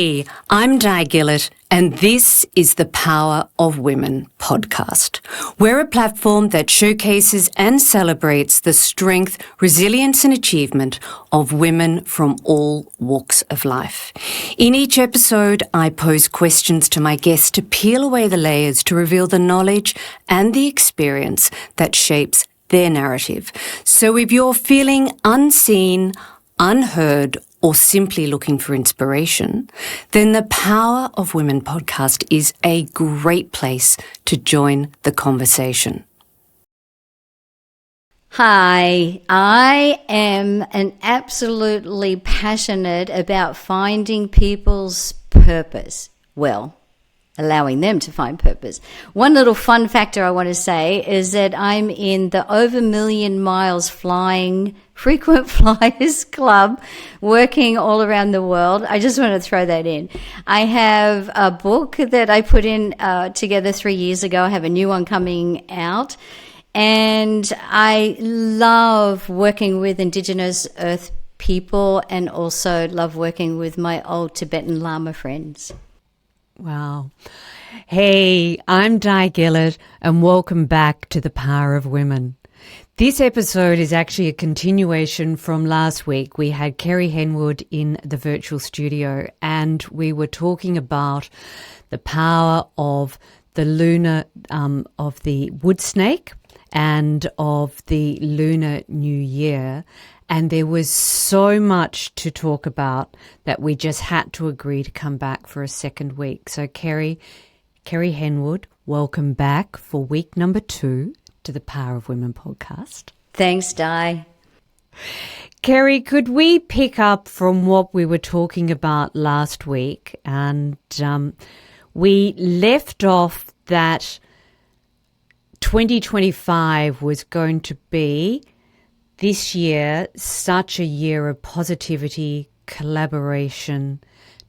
Hey, I'm Di Gillett, and this is the Power of Women podcast. We're a platform that showcases and celebrates the strength, resilience and achievement of women from all walks of life. In each episode, I pose questions to my guests to peel away the layers to reveal the knowledge and the experience that shapes their narrative. So if you're feeling unseen, unheard, or simply looking for inspiration, then the Power of Women podcast is a great place to join the conversation. Hi, I am absolutely passionate about finding people's purpose. Well, allowing them to find purpose. One little fun factor I want to say is that I'm in the over million miles flying frequent flyers club, working all around the world. I just want to throw that in. I have a book that I put in together 3 years ago. I have a new one coming out. And I love working with Indigenous Earth people and also love working with my old Tibetan Lama friends. Wow. Hey, I'm Di Gillett, and welcome back to the Power of Women. This episode is actually a continuation from last week. We had Kerry Henwood in the virtual studio, and we were talking about the power of the lunar, of the wood snake and of the Lunar New Year. And there was so much to talk about that we just had to agree to come back for a second week. So Kerry Henwood, welcome back for week number 2 to the Power of Women podcast. Thanks, Di. Kerry, could we pick up from what we were talking about last week? And we left off that 2025 was going to be this year such a year of positivity, collaboration,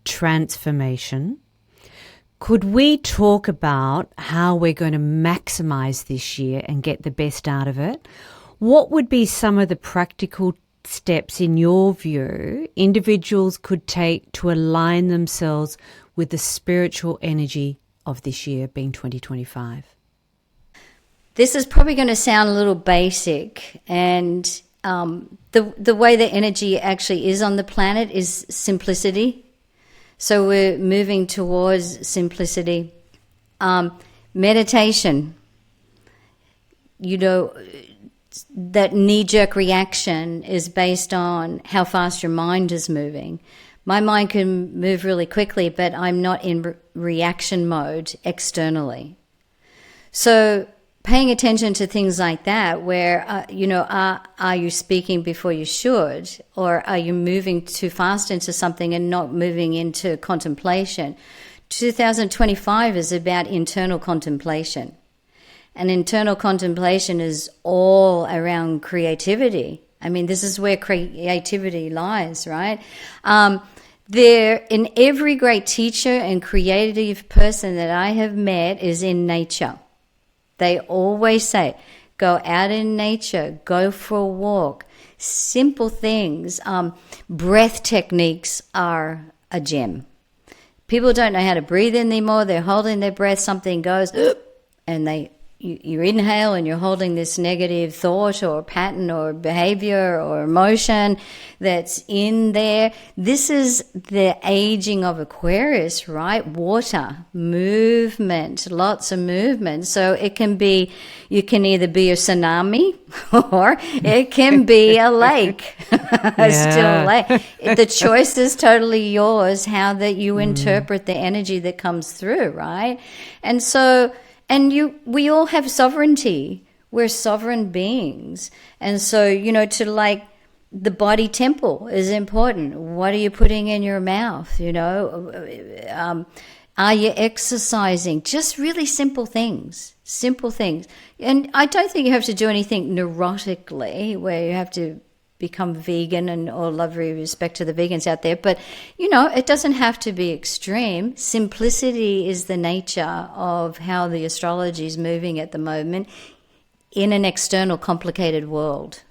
transformation. Could we talk about how we're going to maximize this year and get the best out of it? What would be some of the practical steps, in your view, individuals could take to align themselves with the spiritual energy of this year, being 2025? This is probably going to sound a little basic, and the way the energy actually is on the planet is simplicity. So we're moving towards simplicity. Meditation, that knee-jerk reaction is based on how fast your mind is moving. My mind can move really quickly, but I'm not in reaction mode externally. So paying attention to things like that, where, are you speaking before you should? Or are you moving too fast into something and not moving into contemplation? 2025 is about internal contemplation. And internal contemplation is all around creativity. I mean, this is where creativity lies, right? In every great teacher and creative person that I have met is in nature. They always say, go out in nature, go for a walk. Simple things. Breath techniques are a gem. People don't know how to breathe anymore. They're holding their breath. Something goes, and you inhale and you're holding this negative thought or pattern or behavior or emotion that's in there. This is the aging of Aquarius, right? Water, movement, lots of movement. So you can either be a tsunami or it can be a lake. Still a lake. The choice is totally yours, how that you interpret the energy that comes through, right? And so, we all have sovereignty. We're sovereign beings. And so, the body temple is important. What are you putting in your mouth? Are you exercising? Just really simple things. And I don't think you have to do anything neurotically where you have to become vegan, and all love and respect to the vegans out there. But, it doesn't have to be extreme. Simplicity is the nature of how the astrology is moving at the moment in an external complicated world.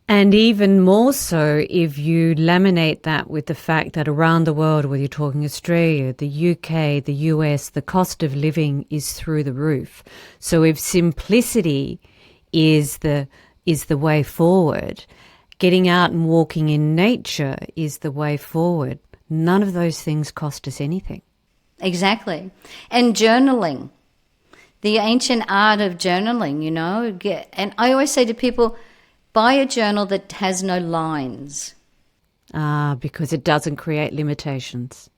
And even more so if you laminate that with the fact that around the world, whether you're talking Australia, the UK, the US, the cost of living is through the roof. So if simplicity is the way forward, getting out and walking in nature is the way forward. None of those things cost us anything. Exactly. And journaling, the ancient art of journaling, and I always say to people, buy a journal that has no lines. Because it doesn't create limitations.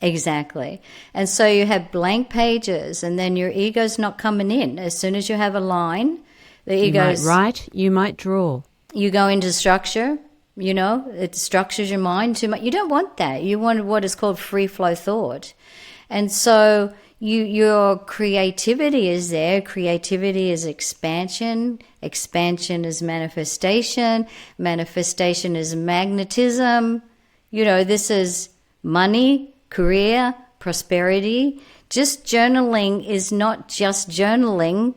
Exactly. And so you have blank pages, and then your ego's not coming in. As soon as you have a line, the ego's... You might write, you might draw. You go into structure, it structures your mind too much. You don't want that. You want what is called free flow thought. And so your creativity is there. Creativity is expansion. Expansion is manifestation. Manifestation is magnetism. This is money, career, prosperity. Just journaling is not just journaling.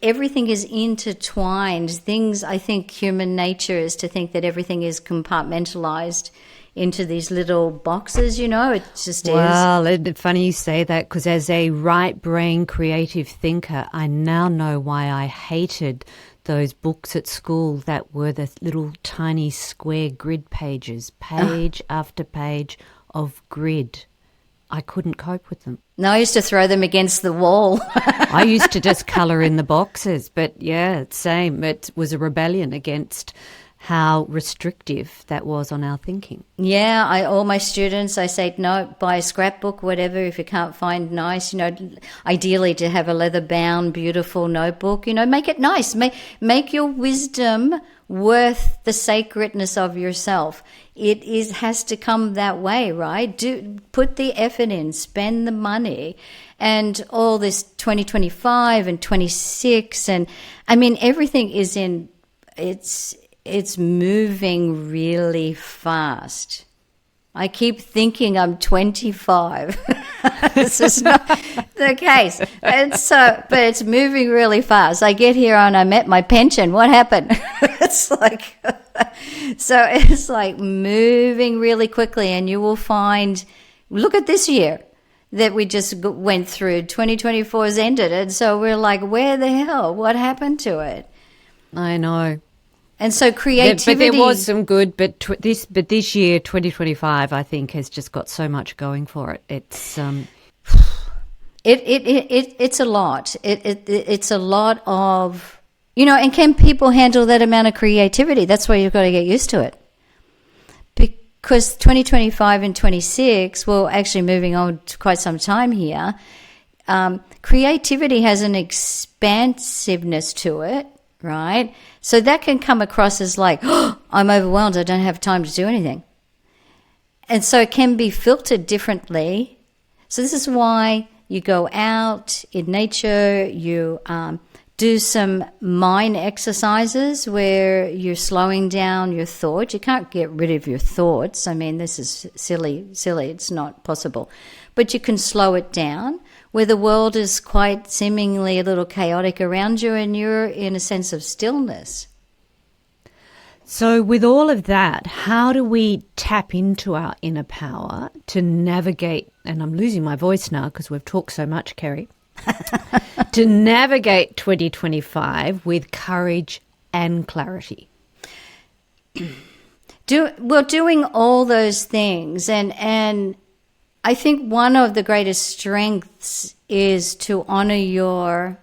Everything is intertwined. I think human nature is to think that everything is compartmentalized into these little boxes, it just is. Well, it's funny you say that, because as a right-brain creative thinker, I now know why I hated those books at school that were the little tiny square grid pages, page after page of grid. I couldn't cope with them. No, I used to throw them against the wall. I used to just colour in the boxes, but yeah, same. It was a rebellion against how restrictive that was on our thinking. Yeah, all my students, I say, no, buy a scrapbook, whatever, if you can't find nice, ideally to have a leather-bound, beautiful notebook, make it nice. Make your wisdom worth the sacredness of yourself. It has to come that way, right? Put the effort in, spend the money, and all this 2025 and 26, and everything is in, it's moving really fast. I keep thinking I'm 25. This is not the case. But it's moving really fast. I get here and I'm at my pension. What happened? It's like moving really quickly, and you will find, look at this year that we just went through. 2024 has ended, and so we're like, where the hell? What happened to it? I know. And so creativity... But there was some good, but this year, 2025, I think, has just got so much going for it. It's it's a lot. It's a lot of, and can people handle that amount of creativity? That's why you've got to get used to it. Because 2025 and 26, well, actually moving on to quite some time here, creativity has an expansiveness to it. Right? So that can come across as like, oh, I'm overwhelmed, I don't have time to do anything. And so it can be filtered differently. So this is why you go out in nature, you do some mind exercises where you're slowing down your thoughts. You can't get rid of your thoughts. This is silly. It's not possible. But you can slow it down, where the world is quite seemingly a little chaotic around you and you're in a sense of stillness. So with all of that, how do we tap into our inner power to navigate, and I'm losing my voice now because we've talked so much, Kerry, to navigate 2025 with courage and clarity? Doing all those things, and I think one of the greatest strengths is to honor your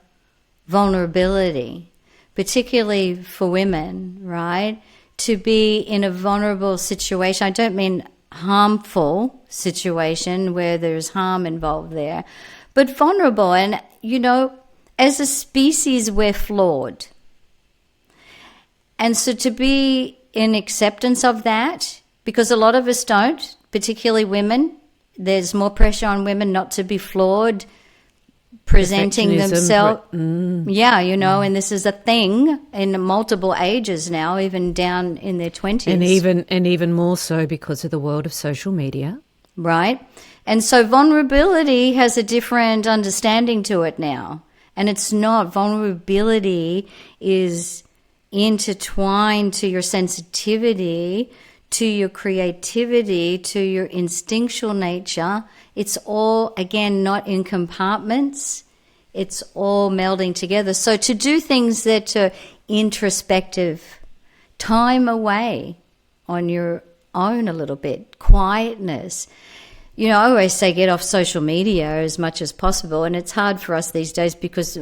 vulnerability, particularly for women, right? To be in a vulnerable situation. I don't mean harmful situation where there's harm involved there, but vulnerable. And, as a species, we're flawed. And so to be in acceptance of that, because a lot of us don't, particularly women, there's more pressure on women not to be flawed, presenting themselves. Yeah, and this is a thing in multiple ages now, even down in their 20s. And even more so because of the world of social media. Right. And so vulnerability has a different understanding to it now. And it's not. Vulnerability is intertwined to your sensitivity, to your creativity, to your instinctual nature. It's all, again, not in compartments. It's all melding together. So to do things that are introspective, time away on your own a little bit, quietness. You know, I always say get off social media as much as possible, and it's hard for us these days because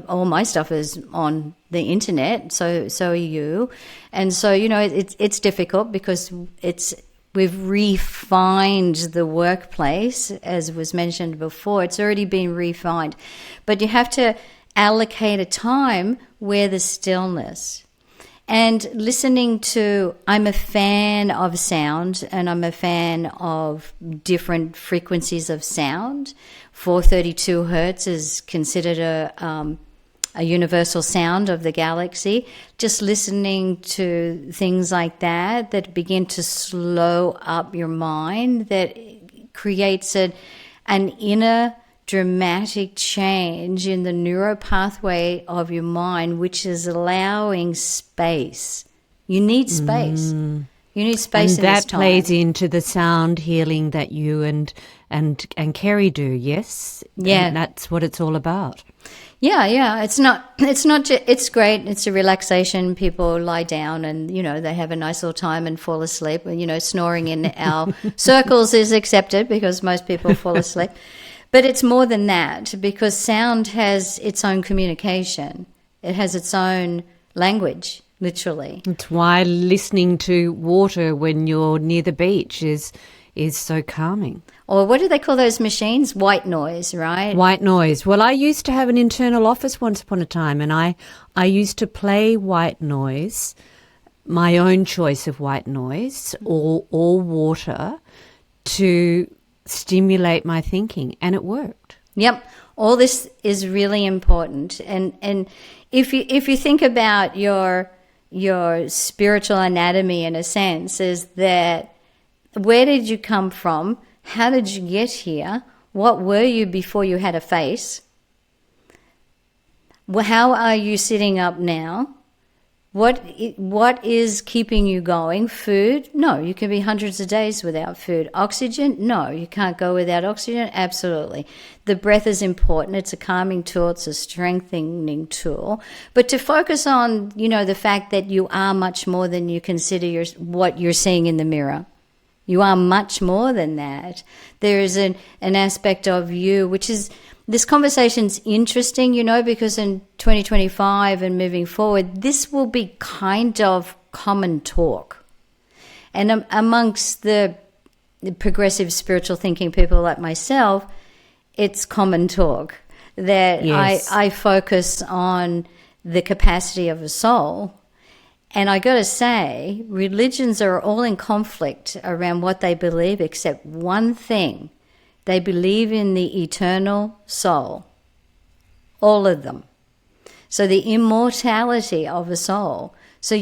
all my stuff is on the internet, so are you. And so, you know, it's difficult because we've refined the workplace, as was mentioned before. It's already been refined. But you have to allocate a time where there's stillness. And listening to, I'm a fan of sound, and I'm a fan of different frequencies of sound. 432 hertz is considered a universal sound of the galaxy. Just listening to things like that begin to slow up your mind, that creates an inner dramatic change in the neuro pathway of your mind, which is allowing space. You need space. You need space in this time. And that plays into the sound healing that you and Kerry do, yes? Yeah. And that's what it's all about. Yeah. It's great. It's a relaxation. People lie down and, you know, they have a nice little time and fall asleep. And, you know, snoring in our circles is accepted because most people fall asleep. But it's more than that, because sound has its own communication. It has its own language, literally. It's why listening to water when you're near the beach is so calming. Or what do they call those machines? White noise, right? White noise. Well, I used to have an internal office once upon a time, and I used to play white noise, my own choice of white noise, or water, to stimulate my thinking, and it worked. Yep. All this is really important. And if you think about your spiritual anatomy, in a sense, is that where did you come from? How did you get here? What were you before you had a face? How are you sitting up now? What is keeping you going? Food? No, you can be hundreds of days without food. Oxygen? No, you can't go without oxygen. Absolutely. The breath is important. It's a calming tool. It's a strengthening tool. But to focus on, you know, the fact that you are much more than you consider what you're seeing in the mirror. You are much more than that. There is an aspect of you, which is, this conversation's interesting, you know, because in 2025 and moving forward, this will be kind of common talk. And amongst the progressive spiritual thinking people like myself, it's common talk that yes. I focus on the capacity of a soul. And I got to say, religions are all in conflict around what they believe, except one thing. They believe in the eternal soul, all of them. So the immortality of a soul. So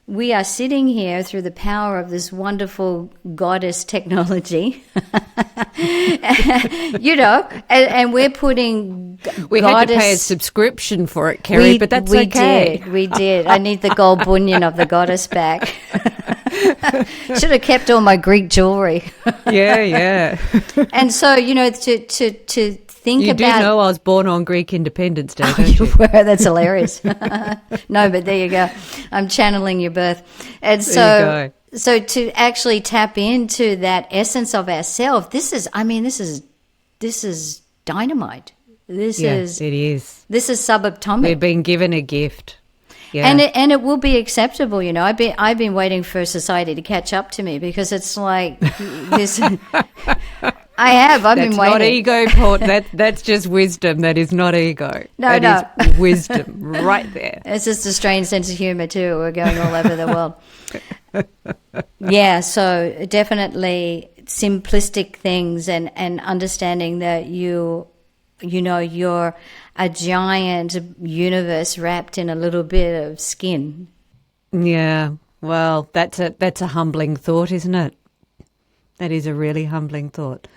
we are sitting here through the power of this wonderful goddess technology, you know, and we're putting We had to pay a subscription for it, Kerry, but that's okay. We did. I need the gold bullion of the goddess back. Should have kept all my Greek jewelry. Yeah. And so, you know, to think you about... You do know I was born on Greek Independence Day, don't you? Were. That's hilarious. No, but there you go. I'm channeling your birth. And so, there you go. So to actually tap into that essence of ourselves, this is dynamite. It is. This is subatomic. We've been given a gift. Yeah. And it will be acceptable, you know. I've been waiting for society to catch up to me, because it's like this. I've been waiting. That's not ego, Port. That's just wisdom. That is not ego. No. That is wisdom right there. It's just a strange sense of humor too. We're going all over the world. Yeah, so definitely simplistic things and understanding that you're a giant universe wrapped in a little bit of skin. Yeah, well, that's a humbling thought, isn't it? That is a really humbling thought.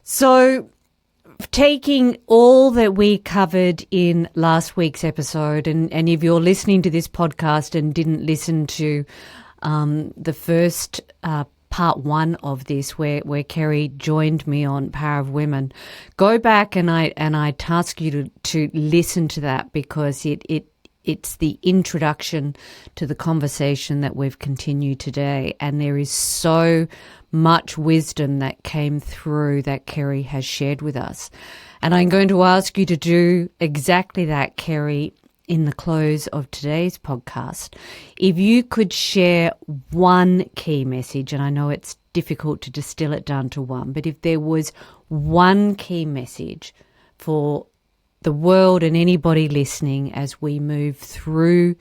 So taking all that we covered in last week's episode, and if you're listening to this podcast and didn't listen to the first part one of this, where Kerry joined me on Power of Women, go back and I task you to listen to that, because it's the introduction to the conversation that we've continued today, and there is so much wisdom that came through that Kerry has shared with us. And I'm going to ask you to do exactly that, Kerry, in the close of today's podcast. If you could share one key message, and I know it's difficult to distill it down to one, but if there was one key message for the world and anybody listening as we move through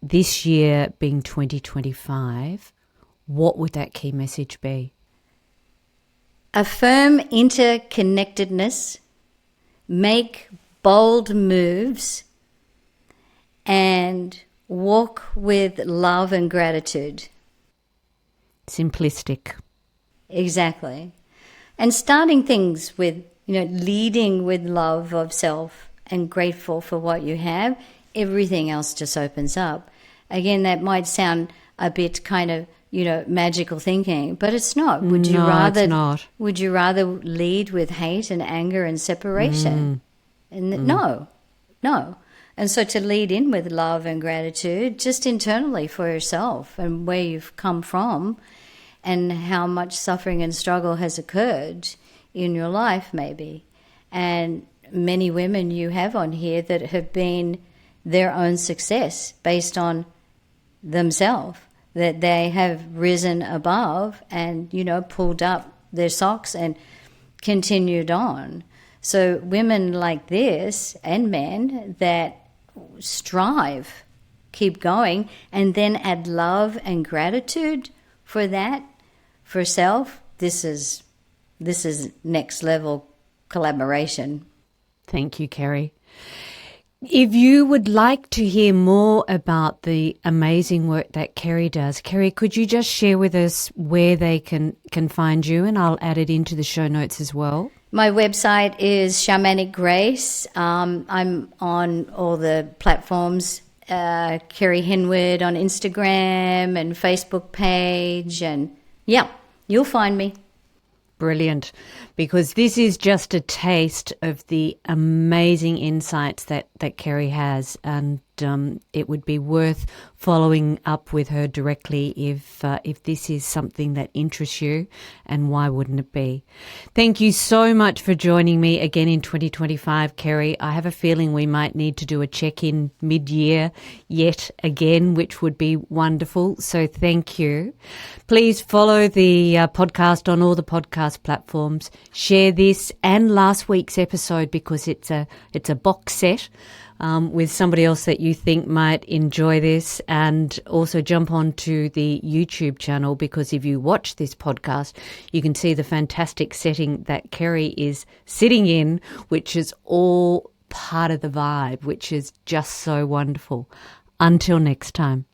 this year being 2025, what would that key message be? Affirm interconnectedness, make bold moves, and walk with love and gratitude. Simplistic. Exactly. And starting things with, leading with love of self and grateful for what you have, everything else just opens up. Again, that might sound a bit kind of, magical thinking, but it's not. It's not. Would you rather lead with hate and anger and separation? No. And so to lead in with love and gratitude, just internally for yourself and where you've come from and how much suffering and struggle has occurred in your life maybe. And many women you have on here that have been their own success based on themselves, that they have risen above and, pulled up their socks and continued on. So women like this and men that strive, keep going, and then add love and gratitude for that, for self, this is next level collaboration. Thank you, Kerry. If you would like to hear more about the amazing work that Kerry does, Kerry, could you just share with us where they can find you, and I'll add it into the show notes as well? My website is Shamanic Grace. I'm on all the platforms, Kerry Henwood on Instagram and Facebook page, and you'll find me. Brilliant, because this is just a taste of the amazing insights that Kerry has, and it would be worth following up with her directly if this is something that interests you, and why wouldn't it be? Thank you so much for joining me again in 2025, Kerry. I have a feeling we might need to do a check-in mid-year yet again, which would be wonderful, so thank you. Please follow the podcast on all the podcast platforms. Share this and last week's episode, because it's a box set with somebody else that you think might enjoy this, and also jump onto the YouTube channel, because if you watch this podcast, you can see the fantastic setting that Kerry is sitting in, which is all part of the vibe, which is just so wonderful. Until next time.